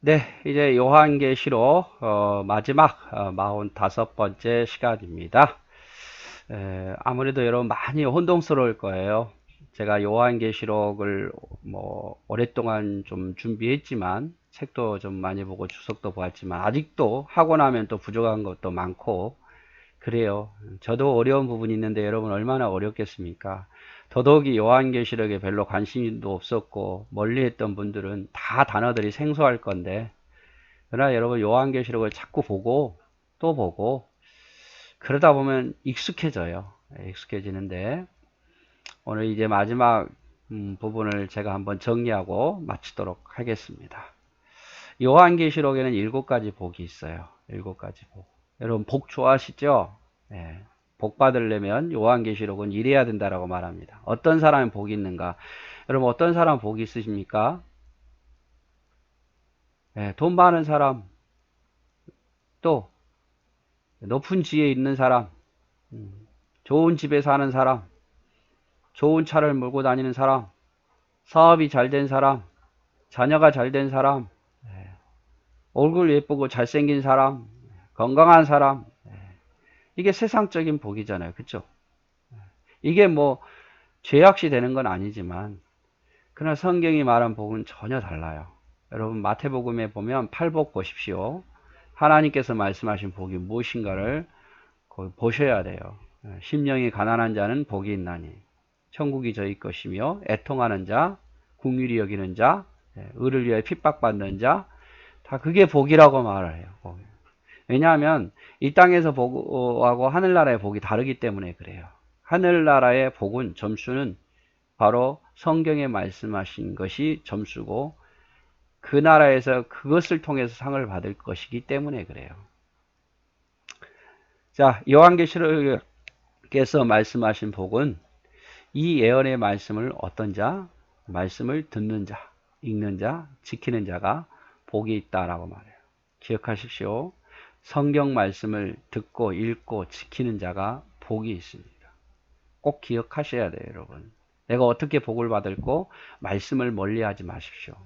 네, 이제 요한계시록 마지막 45번째 시간입니다. 아무래도 여러분 많이 혼동스러울 거예요. 제가 요한계시록을 오랫동안 좀 준비했지만 책도 좀 많이 보고 주석도 보았지만 아직도 하고 나면 또 부족한 것도 많고 그래요. 저도 어려운 부분이 있는데 여러분 얼마나 어렵겠습니까? 더더욱이 요한계시록에 별로 관심도 없었고 멀리 했던 분들은 다 단어들이 생소할 건데 그러나 여러분 요한계시록을 자꾸 보고 또 보고 그러다 보면 익숙해져요. 익숙해지는데 오늘 이제 마지막 부분을 제가 한번 정리하고 마치도록 하겠습니다. 요한계시록에는 7가지 복이 있어요. 7가지 복. 여러분 복 좋아하시죠? 네. 복 받으려면 요한계시록은 이래야 된다라고 말합니다. 어떤 사람이 복이 있는가? 여러분 어떤 사람 복이 있으십니까? 네, 돈 많은 사람, 또 높은 지위에 있는 사람, 좋은 집에 사는 사람, 좋은 차를 몰고 다니는 사람, 사업이 잘 된 사람, 자녀가 잘 된 사람, 얼굴 예쁘고 잘생긴 사람, 건강한 사람. 이게 세상적인 복이잖아요. 그쵸? 이게 뭐 죄악시 되는 건 아니지만 그러나 성경이 말한 복은 전혀 달라요. 여러분 마태복음에 보면 팔복 보십시오. 하나님께서 말씀하신 복이 무엇인가를 보셔야 돼요. 심령이 가난한 자는 복이 있나니 천국이 저희 것이며 애통하는 자, 긍휼히 여기는 자, 의를 위하여 핍박받는 자, 다 그게 복이라고 말을 해요. 왜냐하면 이 땅에서 복하고 하늘나라의 복이 다르기 때문에 그래요. 하늘나라의 복은 점수는 바로 성경에 말씀하신 것이 점수고 그 나라에서 그것을 통해서 상을 받을 것이기 때문에 그래요. 자, 요한계시록에서 말씀하신 복은 이 예언의 말씀을 어떤 자? 말씀을 듣는 자, 읽는 자, 지키는 자가 복이 있다라고 말해요. 기억하십시오. 성경 말씀을 듣고 읽고 지키는 자가 복이 있습니다. 꼭 기억하셔야 돼요, 여러분. 내가 어떻게 복을 받을고 말씀을 멀리하지 마십시오.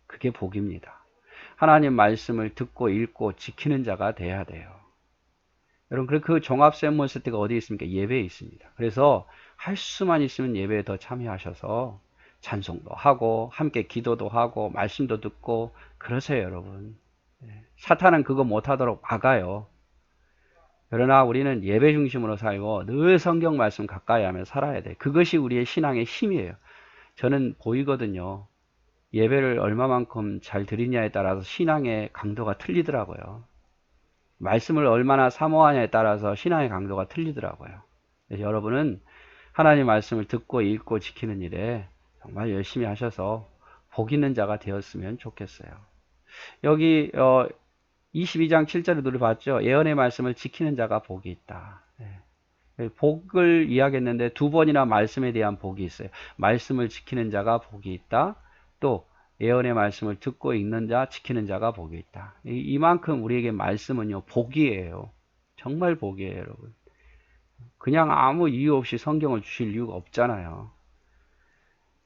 그게 복입니다. 하나님 말씀을 듣고 읽고 지키는 자가 돼야 돼요. 여러분, 그 종합세무서대가 어디 있습니까? 예배에 있습니다. 그래서 할 수만 있으면 예배에 더 참여하셔서 찬송도 하고 함께 기도도 하고 말씀도 듣고 그러세요, 여러분. 사탄은 그거 못하도록 막아요. 그러나 우리는 예배 중심으로 살고 늘 성경 말씀 가까이 하며 살아야 돼. 그것이 우리의 신앙의 힘이에요. 저는 보이거든요. 예배를 얼마만큼 잘 드리냐에 따라서 신앙의 강도가 틀리더라고요. 말씀을 얼마나 사모하냐에 따라서 신앙의 강도가 틀리더라고요. 그래서 여러분은 하나님 말씀을 듣고 읽고 지키는 일에 정말 열심히 하셔서 복 있는 자가 되었으면 좋겠어요. 여기 22장 7절에 우리 봤죠. 예언의 말씀을 지키는 자가 복이 있다. 복을 이야기했는데 두 번이나 말씀에 대한 복이 있어요. 말씀을 지키는 자가 복이 있다. 또 예언의 말씀을 듣고 읽는 자, 지키는 자가 복이 있다. 이만큼 우리에게 말씀은요, 복이에요. 정말 복이에요, 여러분. 그냥 아무 이유 없이 성경을 주실 이유가 없잖아요.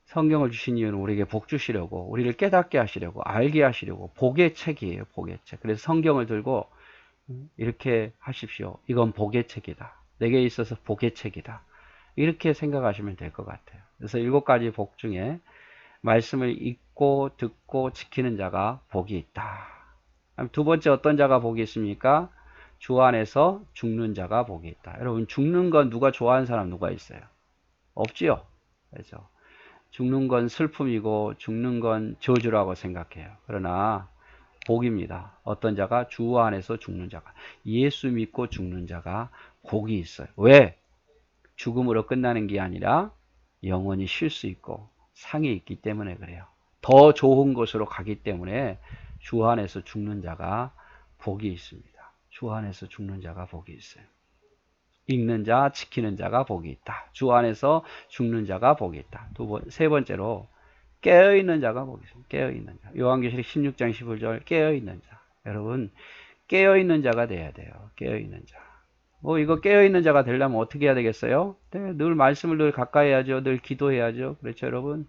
성경을 주신 이유는 우리에게 복 주시려고, 우리를 깨닫게 하시려고, 알게 하시려고, 복의 책이에요, 복의 책. 그래서 성경을 들고 이렇게 하십시오. 이건 복의 책이다. 내게 있어서 복의 책이다. 이렇게 생각하시면 될 것 같아요. 그래서 7가지 복 중에 말씀을 읽고 듣고 지키는 자가 복이 있다. 두 번째 어떤 자가 복이 있습니까? 주 안에서 죽는 자가 복이 있다. 여러분 죽는 건 누가 좋아하는 사람 누가 있어요? 없지요. 그렇죠? 죽는 건 슬픔이고 죽는 건 저주라고 생각해요. 그러나 복입니다. 어떤 자가 주 안에서 죽는 자가 예수 믿고 죽는 자가 복이 있어요. 왜? 죽음으로 끝나는 게 아니라 영원히 쉴 수 있고 상이 있기 때문에 그래요. 더 좋은 곳으로 가기 때문에 주 안에서 죽는 자가 복이 있습니다. 주 안에서 죽는 자가 복이 있어요. 읽는 자, 지키는 자가 복이 있다. 주 안에서 죽는 자가 복이 있다. 세 번째로 깨어있는 자가 복이 있습니다. 깨어있는 자. 요한계시록 16장 15절 깨어있는 자. 여러분 깨어있는 자가 돼야 돼요. 깨어있는 자. 이거 깨어있는 자가 되려면 어떻게 해야 되겠어요? 네, 늘 말씀을 늘 가까이 해야죠. 늘 기도해야죠. 그렇죠, 여러분?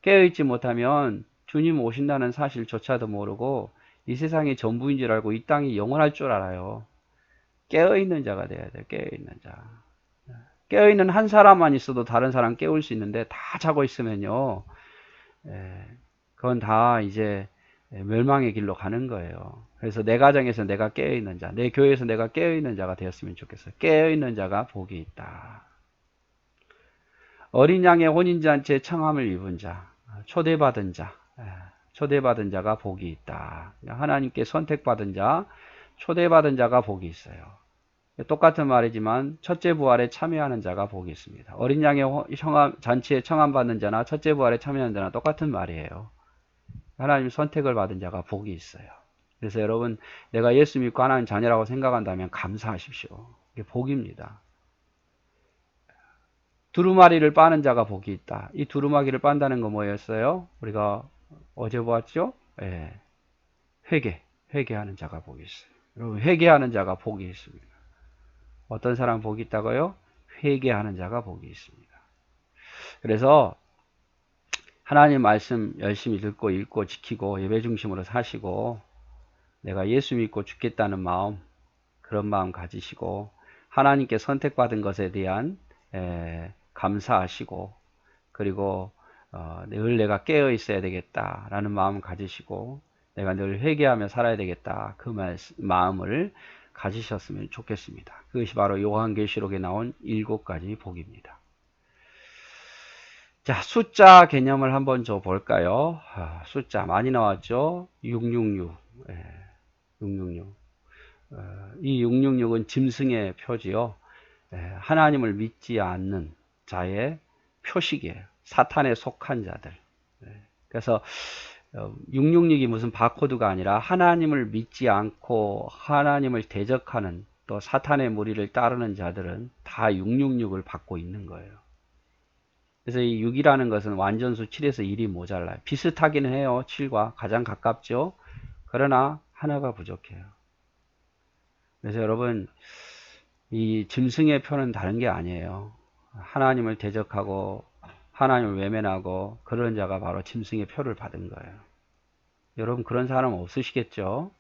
깨어있지 못하면 주님 오신다는 사실조차도 모르고 이 세상이 전부인 줄 알고 이 땅이 영원할 줄 알아요. 깨어있는 자가 돼야 돼요. 깨어있는 자. 깨어있는 한 사람만 있어도 다른 사람 깨울 수 있는데 다 자고 있으면요. 그건 다 이제 멸망의 길로 가는 거예요. 그래서 내 가정에서 내가 깨어있는 자, 내 교회에서 내가 깨어있는 자가 되었으면 좋겠어요. 깨어있는 자가 복이 있다. 어린 양의 혼인잔치에 청함을 입은 자, 초대받은 자, 초대받은 자가 복이 있다. 하나님께 선택받은 자, 초대받은 자가 복이 있어요. 똑같은 말이지만 첫째 부활에 참여하는 자가 복이 있습니다. 어린 양의 잔치에 청함받는 자나 첫째 부활에 참여하는 자나 똑같은 말이에요. 하나님 선택을 받은 자가 복이 있어요. 그래서 여러분, 내가 예수 믿고 하나님 자녀라고 생각한다면 감사하십시오. 이게 복입니다. 두루마리를 빠는 자가 복이 있다. 이 두루마기를 빤다는 거 뭐였어요? 우리가 어제 보았죠? 회개하는 자가 복이 있어요. 여러분, 회개하는 자가 복이 있습니다. 어떤 사람 복이 있다고요? 회개하는 자가 복이 있습니다. 그래서 하나님 말씀 열심히 듣고 읽고 지키고 예배 중심으로 사시고 내가 예수 믿고 죽겠다는 마음, 그런 마음 가지시고 하나님께 선택받은 것에 대한 감사하시고 그리고 늘 내가 깨어 있어야 되겠다라는 마음 가지시고 내가 늘 회개하며 살아야 되겠다, 그 마음을 가지셨으면 좋겠습니다. 그것이 바로 요한계시록에 나온 7가지 복입니다. 자, 숫자 개념을 한번 줘 볼까요? 숫자 많이 나왔죠? 666. 666. 이 666은 짐승의 표지요. 하나님을 믿지 않는 자의 표식이에요. 사탄에 속한 자들. 그래서 666이 무슨 바코드가 아니라 하나님을 믿지 않고 하나님을 대적하는 또 사탄의 무리를 따르는 자들은 다 666을 받고 있는 거예요. 그래서 이 6이라는 것은 완전수 7에서 1이 모자라요. 비슷하기는 해요. 7과 가장 가깝죠. 그러나 하나가 부족해요. 그래서 여러분, 이 짐승의 표는 다른 게 아니에요. 하나님을 대적하고 하나님을 외면하고 그런 자가 바로 짐승의 표를 받은 거예요. 여러분, 그런 사람 없으시겠죠?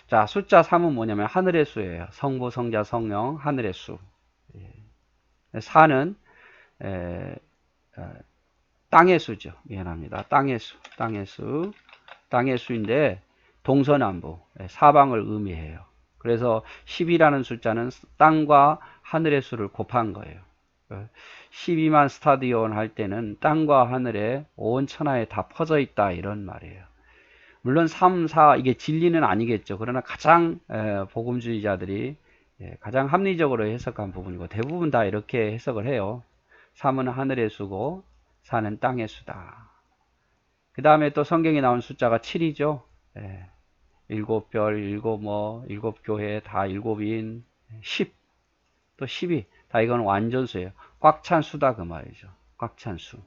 자, 숫자 3은 뭐냐면 하늘의 수예요. 성부, 성자, 성령, 하늘의 수. 4는 땅의 수죠. 미안합니다. 땅의 수. 땅의 수인데 동서남북, 사방을 의미해요. 그래서 10이라는 숫자는 땅과 하늘의 수를 곱한 거예요. 12만 스타디온 할 때는 땅과 하늘에 온 천하에 다 퍼져 있다, 이런 말이에요. 물론 3, 4 이게 진리는 아니겠죠. 그러나 가장 복음주의자들이 가장 합리적으로 해석한 부분이고 대부분 다 이렇게 해석을 해요. 3은 하늘의 수고 4는 땅의 수다. 그 다음에 또 성경에 나온 숫자가 7이죠. 7별, 7교회, 다 7인, 10, 또 12. 다 이건 완전수예요. 꽉 찬 수다, 그 말이죠. 꽉 찬 수.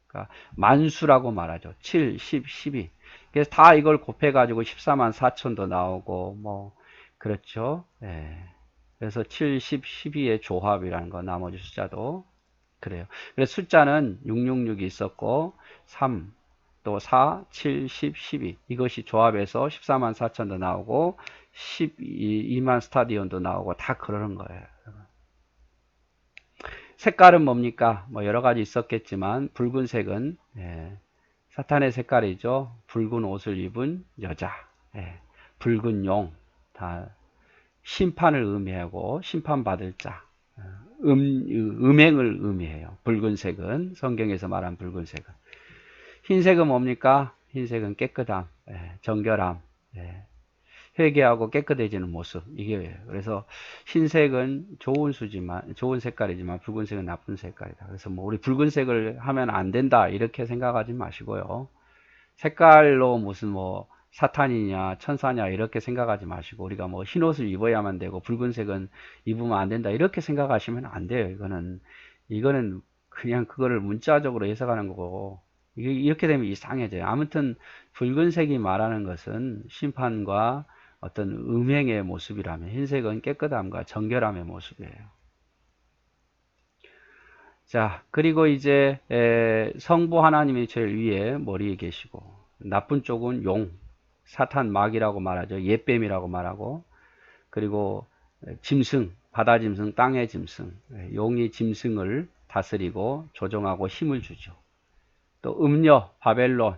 그러니까 만수라고 말하죠. 7, 10, 12. 그래서 다 이걸 곱해가지고 14만 4천도 나오고, 그렇죠. 그래서 7, 10, 12의 조합이라는 거, 나머지 숫자도 그래요. 그래서 숫자는 666이 있었고, 3, 또 4, 7, 10, 12. 이것이 조합해서 14만 4천도 나오고, 12만 스타디온도 나오고, 다 그러는 거예요. 색깔은 뭡니까? 여러 가지 있었겠지만, 붉은색은, 사탄의 색깔이죠. 붉은 옷을 입은 여자, 붉은 용, 다 심판을 의미하고, 심판받을 자, 음행을 의미해요. 붉은색은, 성경에서 말한 붉은색은. 흰색은 뭡니까? 흰색은 깨끗함, 정결함, 회개하고 깨끗해지는 모습, 이게. 그래서 흰색은 좋은 수지만, 좋은 색깔이지만 붉은색은 나쁜 색깔이다. 그래서 우리 붉은색을 하면 안 된다, 이렇게 생각하지 마시고요. 색깔로 무슨 사탄이냐 천사냐 이렇게 생각하지 마시고, 우리가 흰옷을 입어야만 되고 붉은색은 입으면 안 된다, 이렇게 생각하시면 안 돼요. 이거는 그냥 그거를 문자적으로 해석하는 거고, 이렇게 되면 이상해져요. 아무튼 붉은색이 말하는 것은 심판과 어떤 음행의 모습이라면, 흰색은 깨끗함과 정결함의 모습이에요. 자, 그리고 이제 성부 하나님이 제일 위에 머리에 계시고 나쁜 쪽은 용, 사탄 마귀라고 말하죠. 옛뱀이라고 말하고 그리고 짐승, 바다 짐승, 땅의 짐승, 용이 짐승을 다스리고 조종하고 힘을 주죠. 또 음녀, 바벨론,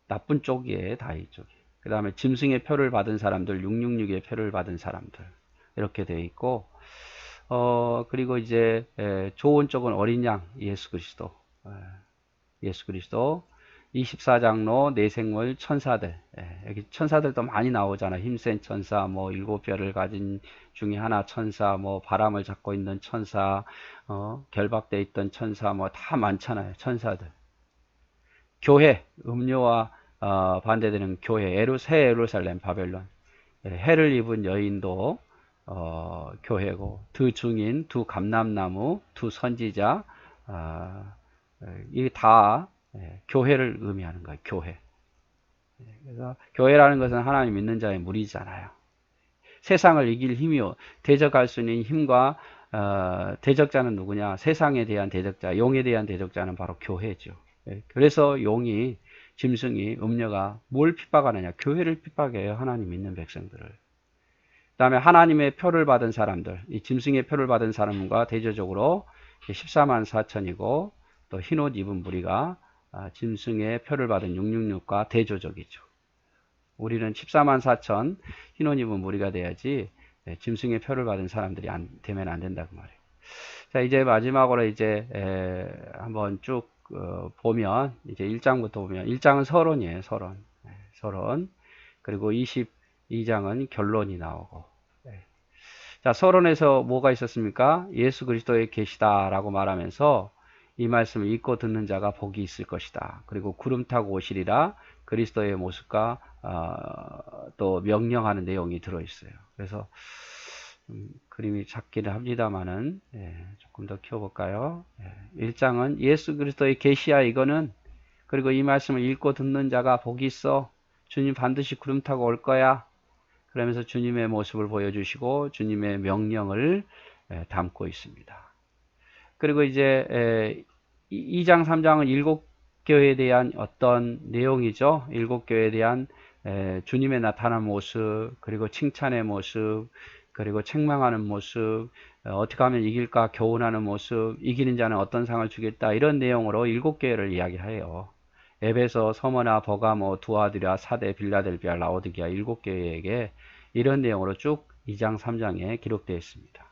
나쁜 쪽이에요. 다 이쪽이. 그 다음에 짐승의 표를 받은 사람들, 666의 표를 받은 사람들 이렇게 되어 있고 그리고 이제 좋은 쪽은 어린 양 예수 그리스도, 예수 그리스도 24장로 내생물 천사들, 여기 천사들도 많이 나오잖아. 힘센 천사, 뭐 일곱 별을 가진 중에 하나 천사, 뭐 바람을 잡고 있는 천사, 결박돼 있던 천사, 뭐 다 많잖아요. 천사들. 교회, 음료와 반대되는 교회, 새 예루살렘, 바벨론. 해를 입은 여인도 교회고, 두 증인, 두 감람나무, 두 선지자, 이게 다 교회를 의미하는 거예요. 교회. 그래서 교회라는 것은 하나님 믿는 자의 무리잖아요. 세상을 이길 힘이요, 대적할 수 있는 힘과 대적자는 누구냐? 세상에 대한 대적자, 용에 대한 대적자는 바로 교회죠. 그래서 용이, 짐승이, 음녀가 뭘 핍박하느냐? 교회를 핍박해요. 하나님 믿는 백성들을. 그 다음에 하나님의 표를 받은 사람들, 이 짐승의 표를 받은 사람과 대조적으로 14만 4천이고 또 흰옷 입은 무리가 짐승의 표를 받은 666과 대조적이죠. 우리는 14만 4천 흰옷 입은 무리가 돼야지 짐승의 표를 받은 사람들이 되면 안 된다고 말이에요. 자, 이제 마지막으로 이제 한번 쭉 보면 이제 1장부터 보면 1장은 서론이에요. 서론. 그리고 22장은 결론이 나오고. 자, 서론에서 뭐가 있었습니까? 예수 그리스도에 계시다라고 말하면서 이 말씀을 읽고 듣는 자가 복이 있을 것이다. 그리고 구름 타고 오시리라 그리스도의 모습과 또 명령하는 내용이 들어있어요. 그래서 그림이 작기는 합니다만은 조금 더 키워볼까요? 1장은 예수 그리스도의 계시야 이거는, 그리고 이 말씀을 읽고 듣는 자가 복이 있어. 주님 반드시 구름 타고 올 거야. 그러면서 주님의 모습을 보여주시고 주님의 명령을 담고 있습니다. 그리고 이제 2장 3장은 일곱 교회에 대한 어떤 내용이죠. 일곱 교회에 대한 주님의 나타난 모습, 그리고 칭찬의 모습, 그리고 책망하는 모습, 어떻게 하면 이길까 교훈하는 모습, 이기는 자는 어떤 상을 주겠다, 이런 내용으로 일곱 교회를 이야기해요. 에베소, 서머나, 버가모, 두아디라, 사대, 빌라델비아, 라오디게아 일곱 교회에게 이런 내용으로 쭉 2장 3장에 기록되어 있습니다.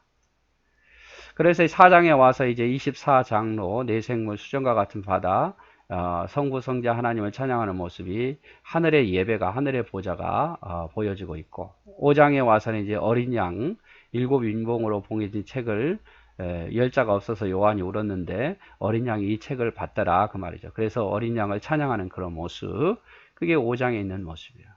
그래서 4장에 와서 이제 24장로 내생물 수정과 같은 바다, 성부 성자 하나님을 찬양하는 모습이 하늘의 예배가, 하늘의 보좌가 보여지고 있고, 5장에 와서는 이제 어린 양 일곱 인봉으로 봉해진 책을, 열자가 없어서 요한이 울었는데 어린 양이 이 책을 받더라 그 말이죠. 그래서 어린 양을 찬양하는 그런 모습, 그게 5장에 있는 모습이에요.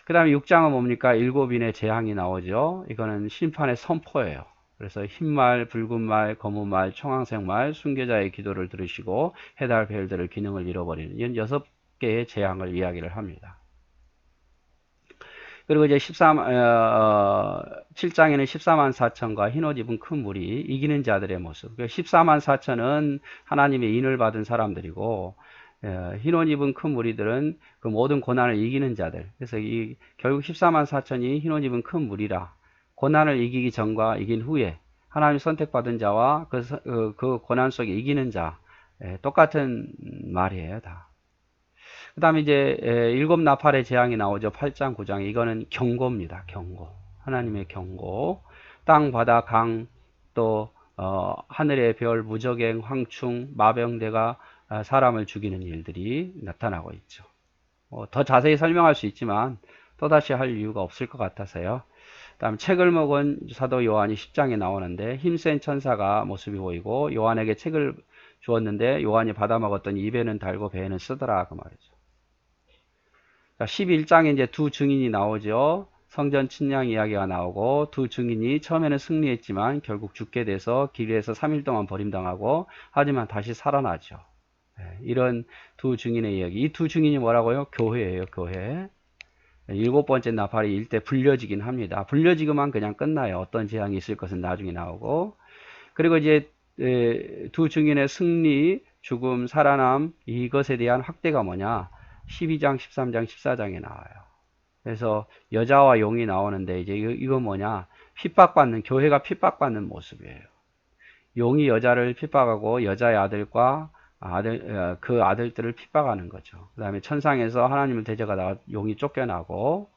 그 다음에 6장은 뭡니까? 일곱인의 재앙이 나오죠. 이거는 심판의 선포예요. 그래서 흰말, 붉은말, 검은말, 청황색말, 순교자의 기도를 들으시고 해달 벨들을 기능을 잃어버리는 이런 6개의 재앙을 이야기를 합니다. 그리고 이제 7장에는 14만 4천과 흰옷 입은 큰 무리, 이기는 자들의 모습. 14만 4천은 하나님의 인을 받은 사람들이고, 흰옷 입은 큰 무리들은 그 모든 고난을 이기는 자들. 그래서 결국 14만 4천이 흰옷 입은 큰 무리라. 고난을 이기기 전과 이긴 후에 하나님 선택받은 자와 그 고난 속에 이기는 자, 똑같은 말이에요, 다. 그 다음에 이제 일곱 나팔의 재앙이 나오죠. 8장, 9장. 이거는 경고입니다. 경고. 하나님의 경고. 땅, 바다, 강, 또 하늘의 별, 무적행, 황충, 마병대가 사람을 죽이는 일들이 나타나고 있죠. 더 자세히 설명할 수 있지만 또다시 할 이유가 없을 것 같아서요. 다음 책을 먹은 사도 요한이 10장에 나오는데 힘센 천사가 모습이 보이고 요한에게 책을 주었는데 요한이 받아먹었더니 입에는 달고 배에는 쓰더라 그 말이죠. 11장에 이제 두 증인이 나오죠. 성전 침량 이야기가 나오고 두 증인이 처음에는 승리했지만 결국 죽게 돼서 길에서 3일 동안 버림당하고 하지만 다시 살아나죠. 이런 두 증인의 이야기. 이 두 증인이 뭐라고요? 교회예요. 교회. 일곱 번째 나팔이 일대 불려지긴 합니다. 불려지기만 그냥 끝나요. 어떤 재앙이 있을 것은 나중에 나오고, 그리고 이제 두 증인의 승리, 죽음, 살아남 이것에 대한 확대가 뭐냐? 12장, 13장, 14장에 나와요. 그래서 여자와 용이 나오는데 이제 이거 뭐냐? 핍박받는, 교회가 핍박받는 모습이에요. 용이 여자를 핍박하고 여자의 아들과 그 아들들을 핍박하는 거죠. 그 다음에 천상에서 하나님을 대적하다가 용이 쫓겨나고,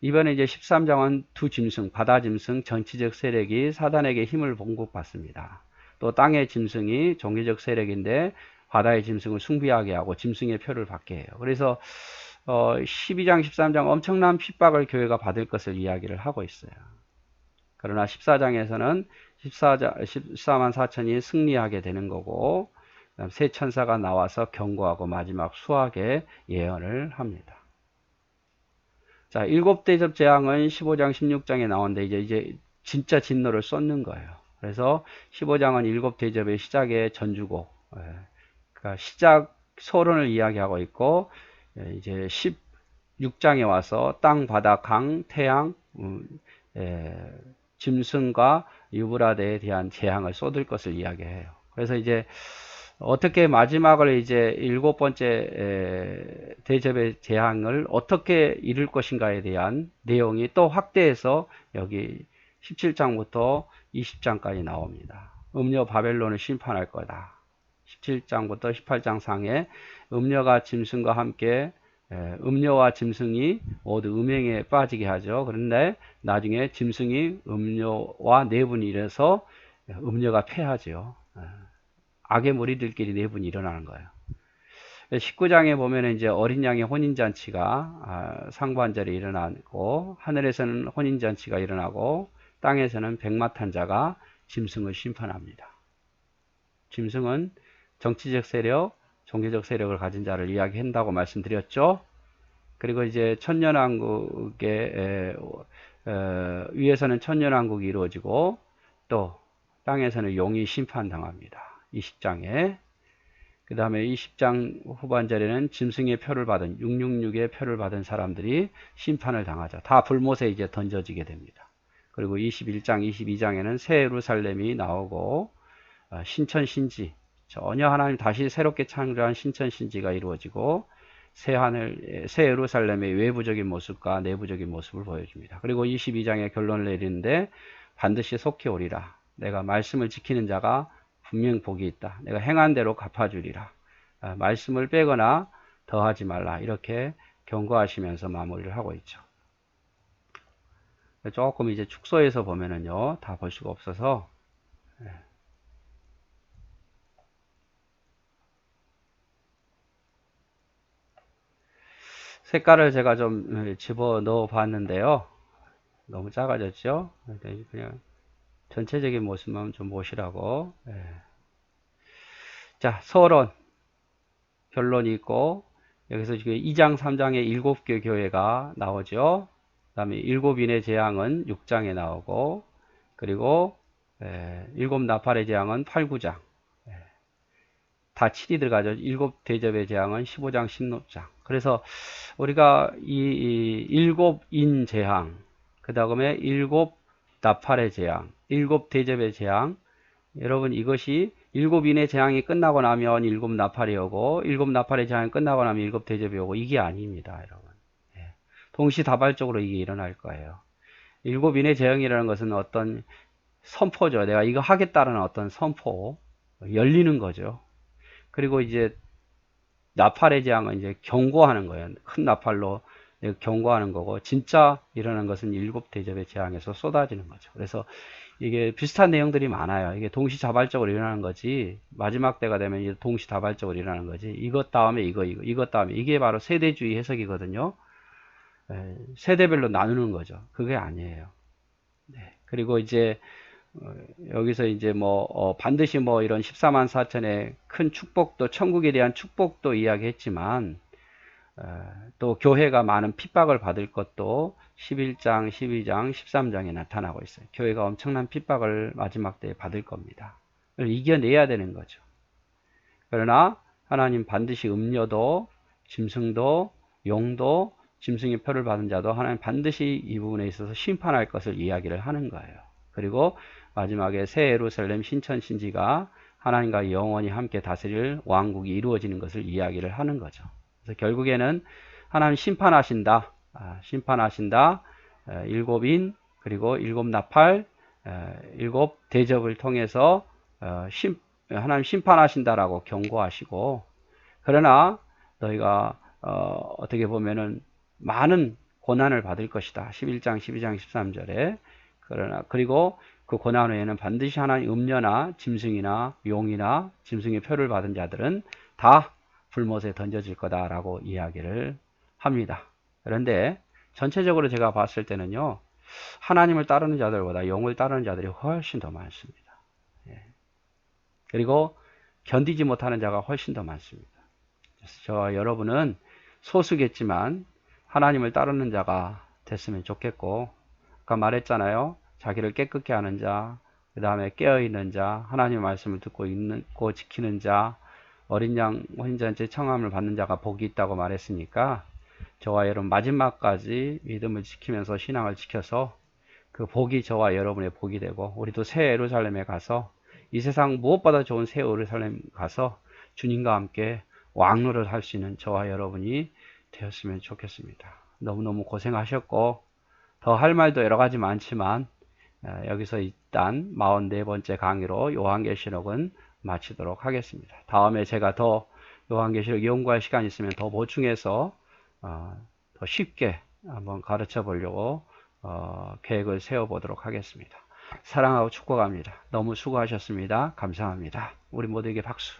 이번에 이제 13장은 두 짐승, 바다 짐승, 정치적 세력이 사단에게 힘을 공급받습니다. 또 땅의 짐승이 종교적 세력인데 바다의 짐승을 숭배하게 하고 짐승의 표를 받게 해요. 그래서 12장, 13장 엄청난 핍박을 교회가 받을 것을 이야기를 하고 있어요. 그러나 14장에서는 14만 4천이 승리하게 되는 거고, 새 천사가 나와서 경고하고 마지막 수학의 예언을 합니다. 자, 일곱 대접 재앙은 15장, 16장에 나오는데 이제 진짜 진노를 쏟는 거예요. 그래서 15장은 일곱 대접의 시작의 전주곡, 그러니까 시작 서론을 이야기하고 있고, 이제 16장에 와서 땅, 바다, 강, 태양, 짐승과 유브라데에 대한 재앙을 쏟을 것을 이야기해요. 그래서 이제 어떻게 마지막을 이제 일곱 번째 대접의 재앙을 어떻게 이룰 것인가에 대한 내용이 또 확대해서 여기 17장부터 20장까지 나옵니다. 음녀 바벨론을 심판할 거다. 17장부터 18장 상에 음녀가 짐승과 함께 음녀와 짐승이 모두 음행에 빠지게 하죠. 그런데 나중에 짐승이 음녀와 내분이 일어서 음녀가 패하죠. 악의 무리들끼리 내분이 일어나는 거예요. 19장에 보면 이제 어린 양의 혼인잔치가 상반절에 일어나고, 하늘에서는 혼인잔치가 일어나고, 땅에서는 백마탄 자가 짐승을 심판합니다. 짐승은 정치적 세력, 종교적 세력을 가진 자를 이야기한다고 말씀드렸죠. 그리고 이제 천년왕국의 위에서는 천년왕국이 이루어지고, 또 땅에서는 용이 심판당합니다. 20장에. 그 다음에 20장 후반절에는 짐승의 표를 받은 666의 표를 받은 사람들이 심판을 당하죠. 다 불못에 이제 던져지게 됩니다. 그리고 21장, 22장에는 새 예루살렘이 나오고 신천신지, 전혀 하나님 다시 새롭게 창조한 신천신지가 이루어지고 새 하늘, 새 예루살렘의 외부적인 모습과 내부적인 모습을 보여줍니다. 그리고 22장에 결론을 내리는데 반드시 속히 오리라. 내가 말씀을 지키는 자가 분명 복이 있다. 내가 행한 대로 갚아주리라. 말씀을 빼거나 더하지 말라. 이렇게 경고하시면서 마무리를 하고 있죠. 조금 이제 축소해서 보면은요, 다 볼 수가 없어서. 색깔을 제가 좀 집어 넣어 봤는데요. 너무 작아졌죠? 그냥 전체적인 모습만 좀 보시라고. 자, 서론. 결론이 있고, 여기서 지금 2장, 3장에 7개 교회가 나오죠. 그 다음에 7인의 재앙은 6장에 나오고, 그리고 7 나팔의 재앙은 8, 9장. 다 7이 들어가죠. 7 대접의 재앙은 15장, 16장. 그래서 우리가 이 7인 재앙, 그 다음에 7 나팔의 재앙, 7 대접의 재앙, 여러분 이것이 7인의 재앙이 끝나고 나면 7 나팔이 오고 7 나팔의 재앙이 끝나고 나면 7 대접이 오고 이게 아닙니다, 여러분. 동시다발적으로 이게 일어날 거예요. 7인의 재앙이라는 것은 어떤 선포죠. 내가 이거 하겠다는 어떤 선포, 열리는 거죠. 그리고 이제 나팔의 재앙은 이제 경고하는 거예요. 큰 나팔로 경고하는 거고, 진짜 일어나는 것은 7 대접의 재앙에서 쏟아지는 거죠. 그래서 이게 비슷한 내용들이 많아요. 이게 동시다발적으로 일어나는 거지, 마지막 때가 되면 동시다발적으로 일어나는 거지, 이것 다음에 이것 다음에, 이게 바로 세대주의 해석이거든요. 세대별로 나누는 거죠. 그게 아니에요. 네. 그리고 이제 여기서 이제 반드시 이런 14만 4천의 큰 축복도, 천국에 대한 축복도 이야기했지만, 또 교회가 많은 핍박을 받을 것도 11장, 12장, 13장에 나타나고 있어요. 교회가 엄청난 핍박을 마지막 때에 받을 겁니다. 그걸 이겨내야 되는 거죠. 그러나 하나님 반드시 음녀도, 짐승도, 용도, 짐승의 표를 받은 자도 하나님 반드시 이 부분에 있어서 심판할 것을 이야기를 하는 거예요. 그리고 마지막에 새 예루살렘 신천 신지가 하나님과 영원히 함께 다스릴 왕국이 이루어지는 것을 이야기를 하는 거죠. 그래서 결국에는 하나님 심판하신다. 심판하신다. 일곱인 그리고 일곱 나팔, 일곱 대접을 통해서 하나님 심판하신다라고 경고하시고, 그러나 너희가 어떻게 보면은 많은 고난을 받을 것이다. 11장, 12장, 13절에. 그러나 그리고 그 고난 후에는 반드시 하나님 음녀나 짐승이나 용이나 짐승의 표를 받은 자들은 다 불못에 던져질 거다라고 이야기를 합니다. 그런데 전체적으로 제가 봤을 때는요, 하나님을 따르는 자들보다 용을 따르는 자들이 훨씬 더 많습니다. 그리고 견디지 못하는 자가 훨씬 더 많습니다. 그래서 저와 여러분은 소수겠지만 하나님을 따르는 자가 됐으면 좋겠고, 아까 말했잖아요. 자기를 깨끗게 하는 자, 그 다음에 깨어있는 자, 하나님의 말씀을 듣고 있고 지키는 자, 어린 양 혼인잔치 청함을 받는 자가 복이 있다고 말했으니까, 저와 여러분 마지막까지 믿음을 지키면서 신앙을 지켜서 그 복이 저와 여러분의 복이 되고, 우리도 새 예루살렘에 가서 이 세상 무엇보다 좋은 새 예루살렘 가서 주님과 함께 왕노를 할 수 있는 저와 여러분이 되었으면 좋겠습니다. 너무너무 고생하셨고, 더 할 말도 여러 가지 많지만 여기서 일단 44번째 강의로 요한계시록은 마치도록 하겠습니다. 다음에 제가 더 요한계시록 연구할 시간이 있으면 더 보충해서 더 쉽게 한번 가르쳐 보려고 계획을 세워보도록 하겠습니다. 사랑하고 축복합니다. 너무 수고하셨습니다. 감사합니다. 우리 모두에게 박수.